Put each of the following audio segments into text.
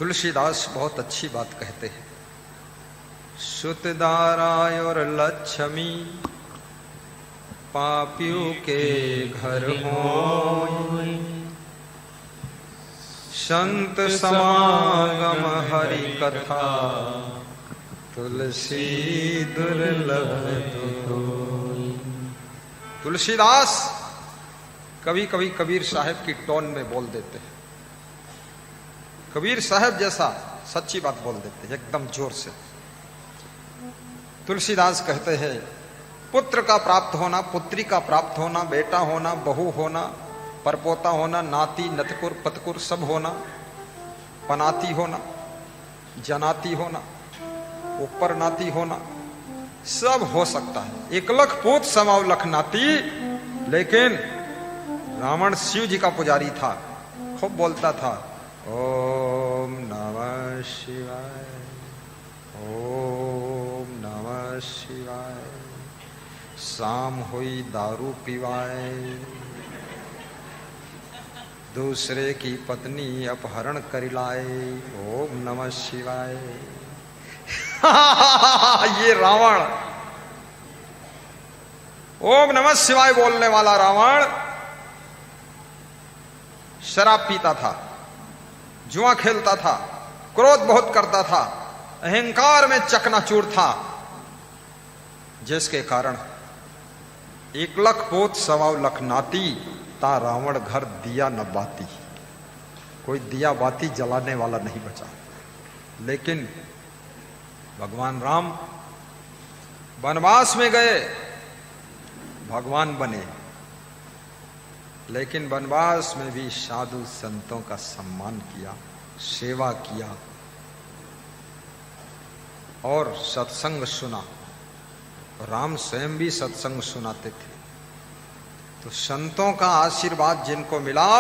तुलसीदास बहुत अच्छी बात कहते हैं। सुतदाराय और लक्ष्मी पापियों के घर हो, संत समागम हरि कथा तुलसी दुर्लभ होई। तुलसीदास कभी कभी कबीर साहब की टोन में बोल देते हैं, कबीर साहब जैसा सच्ची बात बोल देते हैं एकदम जोर से। तुलसीदास कहते हैं पुत्र का प्राप्त होना, पुत्री का प्राप्त होना, बेटा होना, बहू होना, परपोता होना, नाती नतकुर पतकुर सब होना, पनाती होना, जनाती होना, ऊपर नाती होना, सब हो सकता है। 1 लाख पूत समाव लख नाती। लेकिन रावण शिव जी का पुजारी था, खूब बोलता था ओम नमः शिवाय, ओम नमः शिवाय। शाम हुई दारू पीवाए, दूसरे की पत्नी अपहरण कर लाए, ओम नमः शिवाय। ये रावण, ओम नमः शिवाय बोलने वाला रावण शराब पीता था, जुआ खेलता था, क्रोध बहुत करता था, अहंकार में चकनाचूर था, जिसके कारण 1 लाख पोत 1.25 लाख नाती ता रावण घर दिया न बाती। कोई दिया बाती जलाने वाला नहीं बचा। लेकिन भगवान राम वनवास में गए, भगवान बने, लेकिन वनवास में भी साधु संतों का सम्मान किया, सेवा किया और सत्संग सुना। राम स्वयं भी सत्संग सुनाते थे। तो संतों का आशीर्वाद जिनको मिला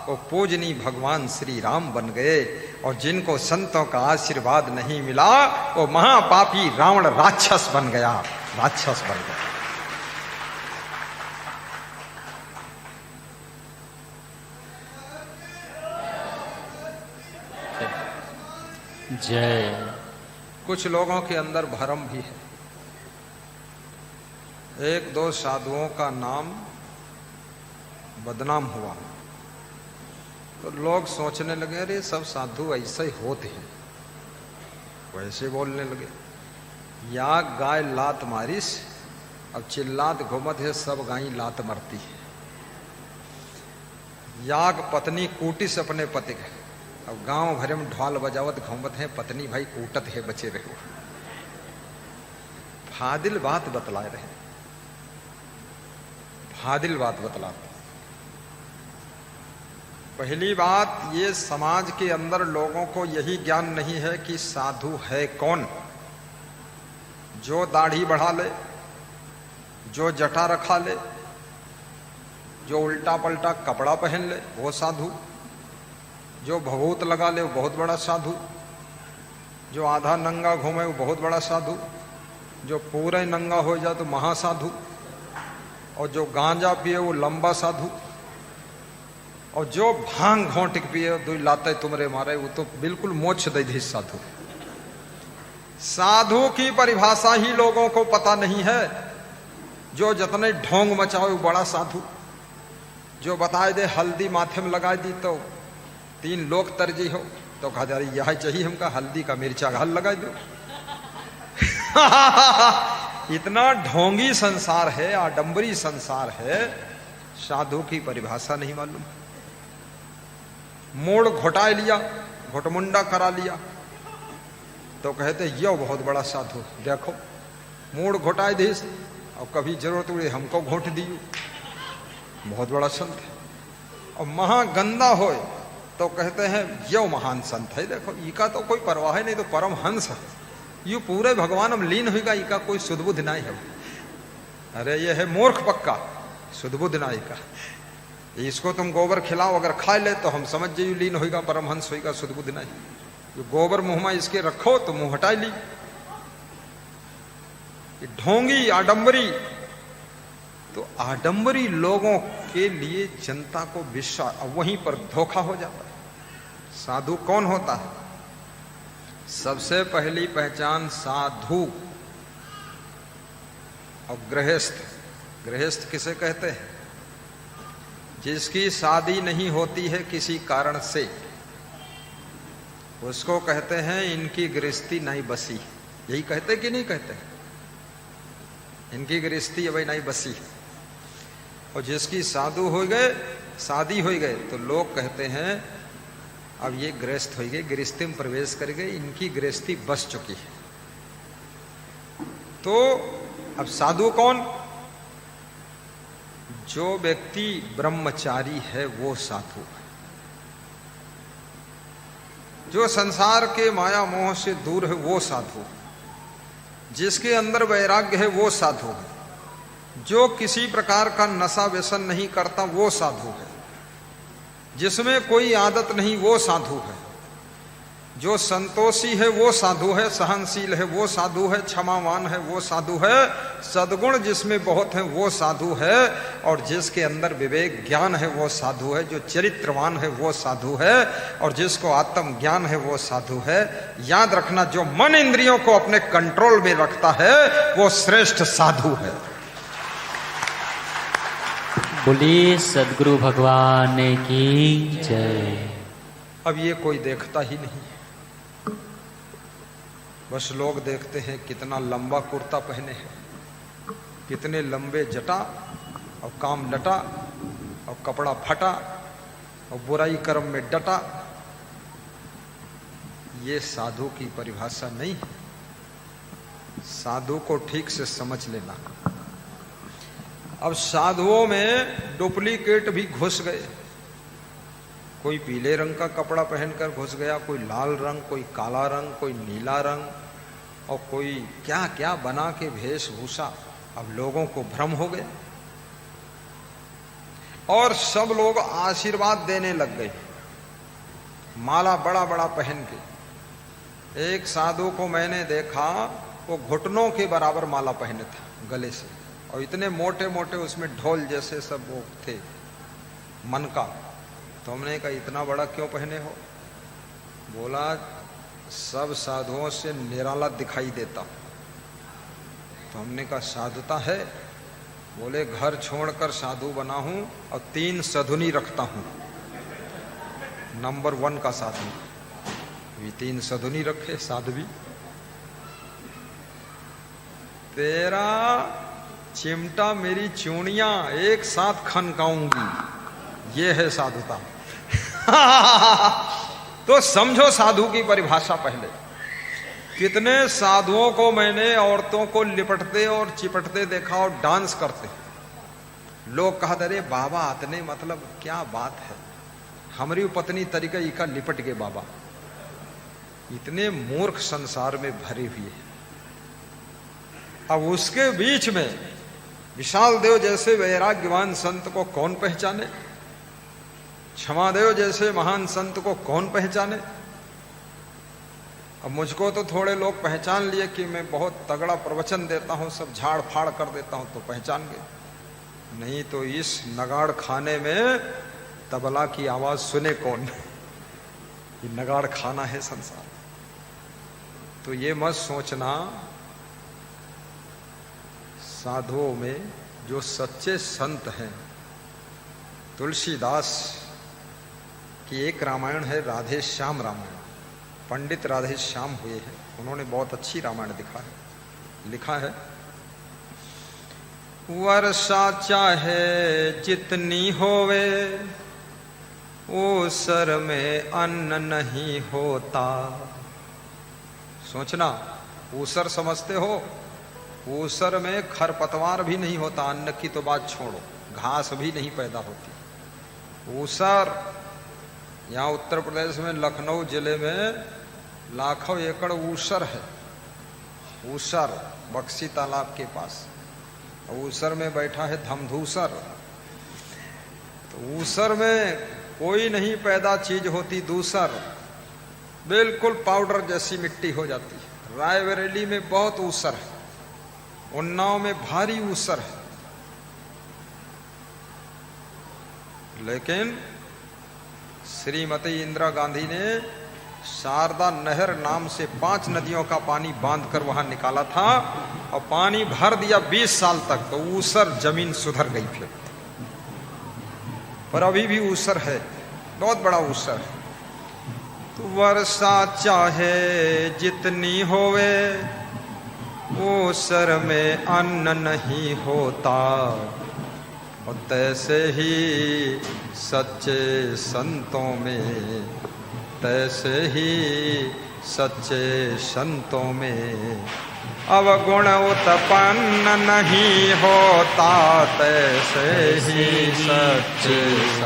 वो पूजनीय भगवान श्री राम बन गए, और जिनको संतों का आशीर्वाद नहीं मिला वो महापापी रावण राक्षस बन गया, राक्षस बन गया। जय। कुछ लोगों के अंदर भरम भी है। 1-2 साधुओं का नाम बदनाम हुआ तो लोग सोचने लगे अरे सब साधु ऐसे ही होते हैं, वैसे बोलने लगे। या गाय लात मारिस, अब चिल्लात घूमत है, सब गाय लात मरती है। याग पत्नी कूटिस अपने पति के, अब गांव भरे में ढोल बजावत घूमत है, पत्नी भाई कूटत है, बचे रहो। फादिल बात बतलाए रहे, फादिल बात बतलाते। पहली बात, ये समाज के अंदर लोगों को यही ज्ञान नहीं है कि साधु है कौन। जो दाढ़ी बढ़ा ले, जो जटा रखा ले, जो उल्टा पलटा कपड़ा पहन ले वो साधु, जो भभूत लगा ले वो बहुत बड़ा साधु, जो आधा नंगा घूमे वो बहुत बड़ा साधु, जो पूरा नंगा हो जाए तो महासाधु, और जो गांजा पिए वो लंबा साधु, और जो भांग घोंट पिए 2 लाते तुमरे मारे वो तो बिल्कुल मोक्ष दे दी साधु। साधु की परिभाषा ही लोगों को पता नहीं है। जो जतने ढोंग मचाओ वो बड़ा साधु, जो बताए दे हल्दी माथे में लगा दी तो 3 लोग तरजी हो, तो कहा जा रही यह चाहिए हमका, हल्दी का मिर्चा घाल लगा दो। इतना ढोंगी संसार है, आडंबरी संसार है, साधु की परिभाषा नहीं मालूम। मोड़ घोटा लिया, घोटमुंडा करा लिया तो कहते यो बहुत बड़ा साधु, देखो मोड़ घोटाए देश, और कभी जरूरत हुई हमको घोट दियो, बहुत बड़ा संत है। और महागंदा हो तो कहते हैं यो महान संत है, देखो इका तो कोई परवाह है नहीं, तो परम हंस है, यू पूरे भगवान हम लीन होगा, इका कोई सुदबुद्ध नहीं है। अरे ये है मूर्ख पक्का, सुदबुद्ध नहीं का। इसको तुम गोबर खिलाओ, अगर खा ले तो हम समझ जाइए लीन होगा, परमहंस होगा, सुदबुद्ध नहीं। जो गोबर मुंह में इसके रखो तो मुंह हटा ली। ढोंगी आडंबरी, तो आडंबरी लोगों के लिए जनता को विश्वास, वहीं पर धोखा हो जाता है। साधु कौन होता है? सबसे पहली पहचान साधु और गृहस्थ। गृहस्थ किसे कहते हैं? जिसकी शादी नहीं होती है किसी कारण से, उसको कहते हैं इनकी गृहस्थी नहीं बसी। यही कहते कि नहीं कहते? इनकी गृहस्थी अभी नहीं बसी। और जिसकी साधु हो गए, शादी हो गए, तो लोग कहते हैं अब ये गृहस्थ हो गए, गृहस्थी में प्रवेश कर गए, इनकी गृहस्थी बस चुकी है। तो अब साधु कौन? जो व्यक्ति ब्रह्मचारी है वो साधु है। जो संसार के माया मोह से दूर है वो साधु है। जिसके अंदर वैराग्य है वो साधु है। जो किसी प्रकार का नशा व्यसन नहीं करता वो साधु है। जिसमें कोई आदत नहीं वो साधु है। जो संतोषी है वो साधु है, सहनशील है वो साधु है, क्षमावान है वो साधु है, सद्गुण जिसमें बहुत है वो साधु है, और जिसके अंदर विवेक ज्ञान है वो साधु है, जो चरित्रवान है वो साधु है, और जिसको आत्म ज्ञान है वो साधु है। याद रखना, जो मन इंद्रियों को अपने कंट्रोल में रखता है वो श्रेष्ठ साधु है। बोलिए सद्गुरु भगवान की जय। अब ये कोई देखता ही नहीं, बस लोग देखते हैं कितना लंबा कुर्ता पहने हैं, कितने लंबे जटा, और काम लटा, और कपड़ा फटा, और बुराई कर्म में डटा। ये साधु की परिभाषा नहीं है। साधु को ठीक से समझ लेना। अब साधुओं में डुप्लीकेट भी घुस गए। कोई पीले रंग का कपड़ा पहनकर घुस गया, कोई लाल रंग, कोई काला रंग, कोई नीला रंग, और कोई क्या क्या बना के वेशभूषा। अब लोगों को भ्रम हो गया और सब लोग आशीर्वाद देने लग गए, माला बड़ा बड़ा पहन के। एक साधु को मैंने देखा, वो घुटनों के बराबर माला पहने था गले से, और इतने मोटे मोटे उसमें ढोल जैसे सब वो थे मन का। तो हमने कहा इतना बड़ा क्यों पहने हो? बोला सब साधुओं से निराला दिखाई देता। तो हमने कहा साधुता है? बोले घर छोड़कर साधु बना हूं और 3 सधुनी रखता हूं, नंबर 1 का साधु। ये 3 सधुनी रखे साध्वी। तेरा चिमटा मेरी चूड़ियां एक साथ खनकाऊंगी, ये है साधुता। तो समझो साधु की परिभाषा पहले। कितने साधुओं को मैंने औरतों को लिपटते और चिपटते देखा और डांस करते। लोग कहते अरे बाबा अतने, मतलब क्या बात है, हमारी पत्नी तरीका इका लिपट गए बाबा। इतने मूर्ख संसार में भरे हुए। अब उसके बीच में विशाल देव जैसे वैराग्यवान संत को कौन पहचाने? क्षमादेव जैसे महान संत को कौन पहचाने? अब मुझको तो थोड़े लोग पहचान लिए कि मैं बहुत तगड़ा प्रवचन देता हूं, सब झाड़ फाड़ कर देता हूं, तो पहचान गए। नहीं तो इस नगाड़ खाने में तबला की आवाज सुने कौन? ये नगाड़ खाना है संसार। तो ये मत सोचना, साधुओं में जो सच्चे संत हैं, तुलसीदास की एक रामायण है राधे श्याम रामायण। पंडित राधे श्याम हुए हैं, उन्होंने बहुत अच्छी रामायण लिखा है। वर्षा चाहे जितनी होवे, ऊसर में अन्न नहीं होता। सोचना, ऊसर समझते हो? ऊसर में खरपतवार भी नहीं होता, अन्न की तो बात छोड़ो, घास भी नहीं पैदा होती। ऊसर, यहाँ उत्तर प्रदेश में लखनऊ जिले में लाखों एकड़ ऊसर है। ऊसर बक्सी तालाब के पास, ऊसर में बैठा है धमधूसर। तो ऊसर में कोई नहीं पैदा चीज होती, दूसर बिल्कुल पाउडर जैसी मिट्टी हो जाती है। रायबरेली में बहुत ऊसर है, उन्नाव में भारी ऊसर है, लेकिन श्रीमती इंदिरा गांधी ने शारदा नहर नाम से 5 नदियों का पानी बांध कर वहां निकाला था और पानी भर दिया 20 साल तक, तो ऊसर जमीन सुधर गई फिर। पर अभी भी ऊसर है, बहुत बड़ा ऊसर है। तो वर्षा चाहे जितनी होवे, ऊसर में अन्न नहीं होता। और तैसे ही सच्चे संतों में, तैसे ही सच्चे संतों में अवगुण उत्पन्न नहीं होता। तैसे ही सच्चे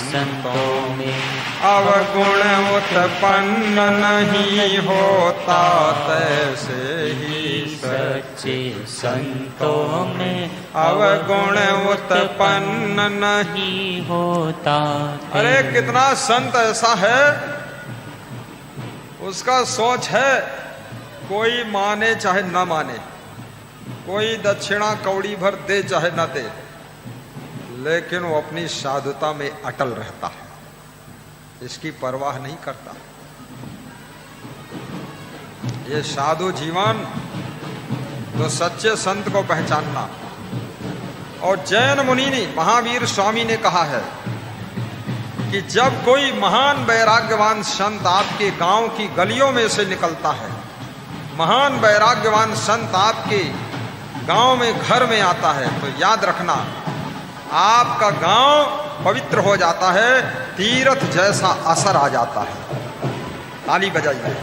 संतों में अवगुण उत्पन्न नहीं होता। तैसे ही सच्चे संतों में अवगुण उत्पन्न नहीं होता। अरे कितना संत ऐसा है, उसका सोच है कोई माने चाहे न माने, कोई दक्षिणा कौड़ी भर दे चाहे न दे, लेकिन वो अपनी साधुता में अटल रहता है, इसकी परवाह नहीं करता। ये साधु जीवन तो सच्चे संत को पहचानना। और जैन मुनि ने, महावीर स्वामी ने कहा है कि जब कोई महान वैराग्यवान संत आपके गांव की गलियों में से निकलता है, महान वैराग्यवान संत आपके गांव में घर में आता है, तो याद रखना आपका गांव पवित्र हो जाता है, तीर्थ जैसा असर आ जाता है। ताली बजाइए।